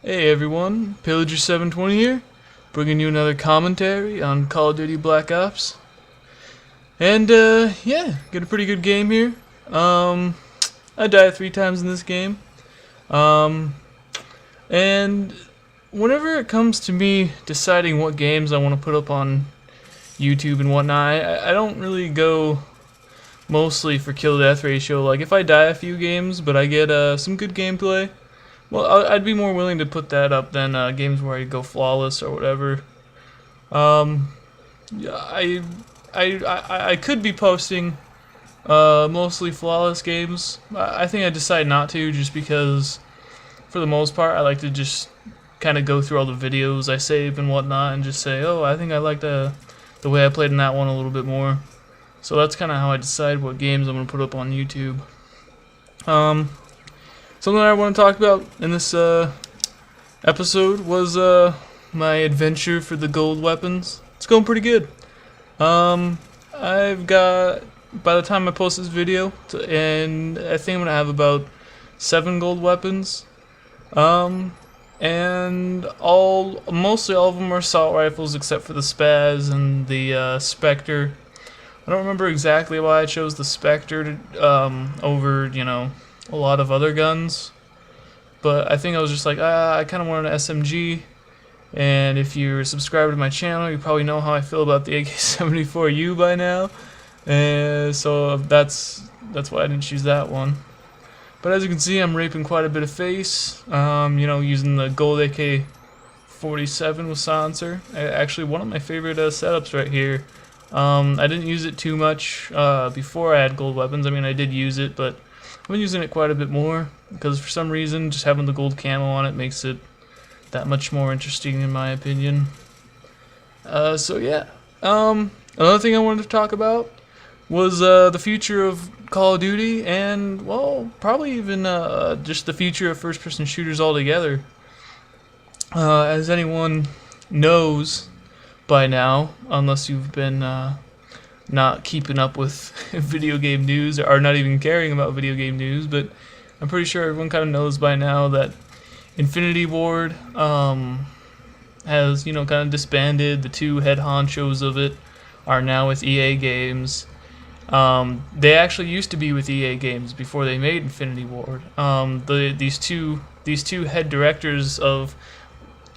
Hey everyone, Pillager720 here, bringing you another commentary on Call of Duty Black Ops. And yeah, got a pretty good game here. I died 3 times in this game. And whenever it comes to me deciding what games I want to put up on YouTube and whatnot, I don't really go mostly for kill death ratio. Like if I die a few games but I get some good gameplay, well, I'd be more willing to put that up than games where I go flawless or whatever. Yeah, I could be posting mostly flawless games. I think I decide not to, just because for the most part I like to just kind of go through all the videos I save and whatnot and just say, oh, I think I like the way I played in that one a little bit more. So that's kind of how I decide what games I'm going to put up on YouTube. Something I want to talk about in this episode was my adventure for the gold weapons. It's going pretty good. I've got, by the time I post this video, and I think I'm going to have about 7 gold weapons. And mostly all of them are assault rifles except for the Spaz and the Spectre. I don't remember exactly why I chose the Spectre over, you know, a lot of other guns, but I think I was just like, I kind of wanted an SMG, and if you're subscribed to my channel, you probably know how I feel about the AK-74U by now, and so that's why I didn't choose that one. But as you can see, I'm raping quite a bit of face, you know, using the gold AK-47 with silencer. Actually, one of my favorite setups right here. I didn't use it too much before I had gold weapons. I mean, I did use it, but I've been using it quite a bit more because for some reason just having the gold camo on it makes it that much more interesting in my opinion. So yeah, another thing I wanted to talk about was the future of Call of Duty and, well, probably even just the future of first-person shooters altogether. As anyone knows by now, unless you've been not keeping up with video game news or not even caring about video game news, but I'm pretty sure everyone kind of knows by now that Infinity Ward has, you know, kind of disbanded. The 2 head honchos of it are now with EA Games. They actually used to be with EA Games before they made Infinity Ward. These two head directors of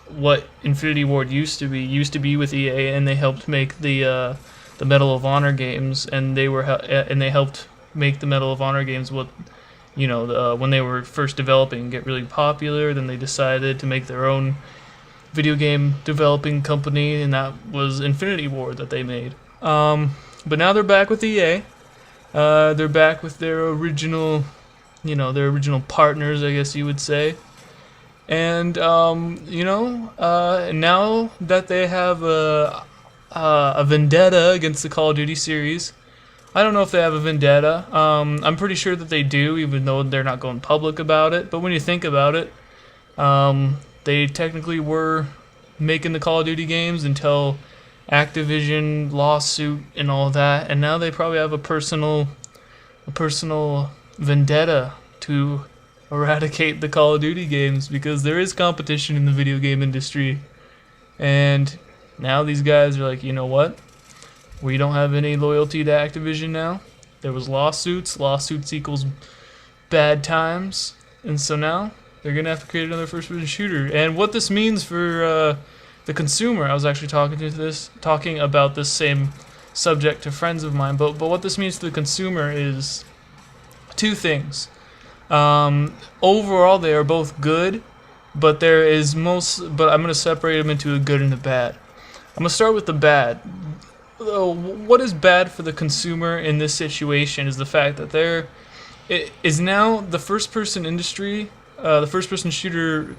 what Infinity Ward used to be with EA, and they helped make the Medal of Honor games, and they helped make the Medal of Honor games what, you know, when they were first developing, get really popular. Then they decided to make their own video game developing company, and that was Infinity Ward that they made. But now they're back with EA. They're back with their original, you know, their original partners, I guess you would say. And you know, now that they have a vendetta against the Call of Duty series, I don't know if they have a vendetta. I'm pretty sure that they do, even though they're not going public about it. But when you think about it, they technically were making the Call of Duty games until Activision lawsuit and all that, and now they probably have a personal vendetta to eradicate the Call of Duty games, because there is competition in the video game industry, and now these guys are like, you know what, we don't have any loyalty to Activision now. There was lawsuits equals bad times, and so now they're gonna have to create another first-person shooter. And what this means for the consumer, I was actually talking about this same subject to friends of mine, but what this means to the consumer is 2 things. Overall, they are both good, but I'm going to separate them into a good and a bad. I'm going to start with the bad. What is bad for the consumer in this situation is the fact that it is now the first-person industry, the first-person shooter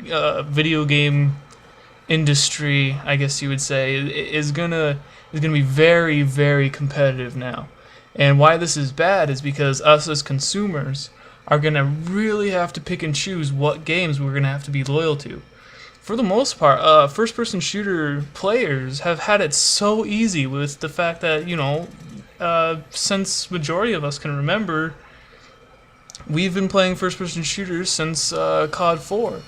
video game industry, I guess you would say, is gonna be very, very competitive now. And why this is bad is because us as consumers are gonna really have to pick and choose what games we're gonna have to be loyal to. For the most part, first-person shooter players have had it so easy with the fact that, you know, since majority of us can remember, we've been playing first-person shooters since COD 4.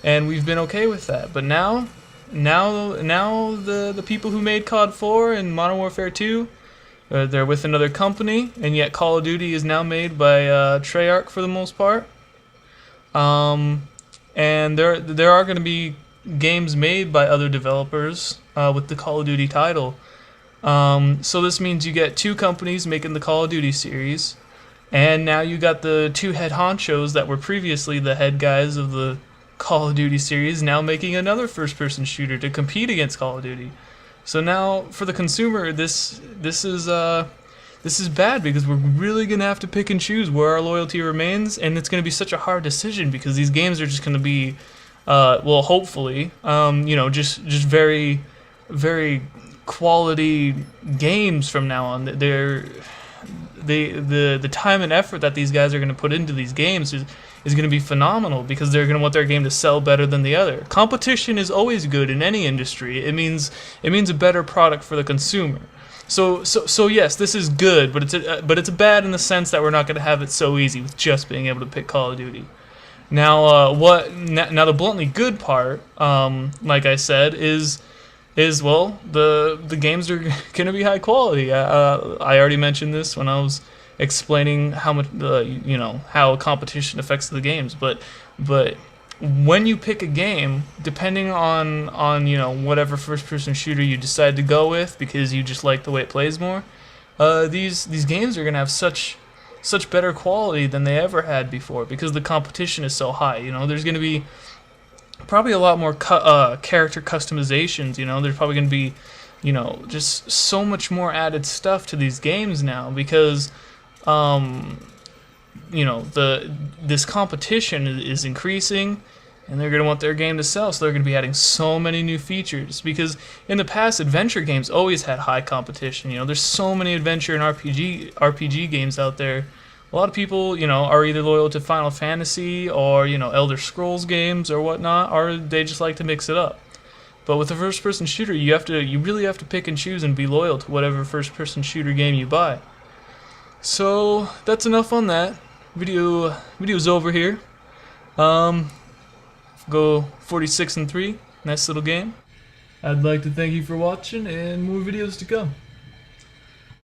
and we've been okay with that. But now the people who made COD 4 and Modern Warfare 2, they're with another company, and yet Call of Duty is now made by Treyarch for the most part. And there are going to be games made by other developers with the Call of Duty title. So this means you get two companies making the Call of Duty series, and now you got the two head honchos that were previously the head guys of the Call of Duty series now making another first-person shooter to compete against Call of Duty. So now for the consumer, this is bad, because we're really gonna have to pick and choose where our loyalty remains, and it's gonna be such a hard decision because these games are just gonna be, well, hopefully, just very, very quality games from now on. The time and effort that these guys are going to put into these games is going to be phenomenal, because they're going to want their game to sell better than the other. Competition is always good in any industry. It means a better product for the consumer. So yes, this is good, but it's bad in the sense that we're not going to have it so easy with just being able to pick Call of Duty. Now, now the bluntly good part, like I said, is well, the games are going to be high quality. I already mentioned this when I was explaining how much how competition affects the games, but when you pick a game, depending on whatever first person shooter you decide to go with, because you just like the way it plays more, these games are going to have such better quality than they ever had before, because the competition is so high. There's going to be probably a lot more character customizations. There's probably going to be, just so much more added stuff to these games now, because, this competition is increasing, and they're going to want their game to sell, so they're going to be adding so many new features. Because in the past, adventure games always had high competition. There's so many adventure and RPG games out there. A lot of people, are either loyal to Final Fantasy or, Elder Scrolls games or whatnot, or they just like to mix it up. But with a first-person shooter, you really have to pick and choose and be loyal to whatever first-person shooter game you buy. So that's enough on that. Video's over here. Go 46-3. Nice little game. I'd like to thank you for watching, and more videos to come.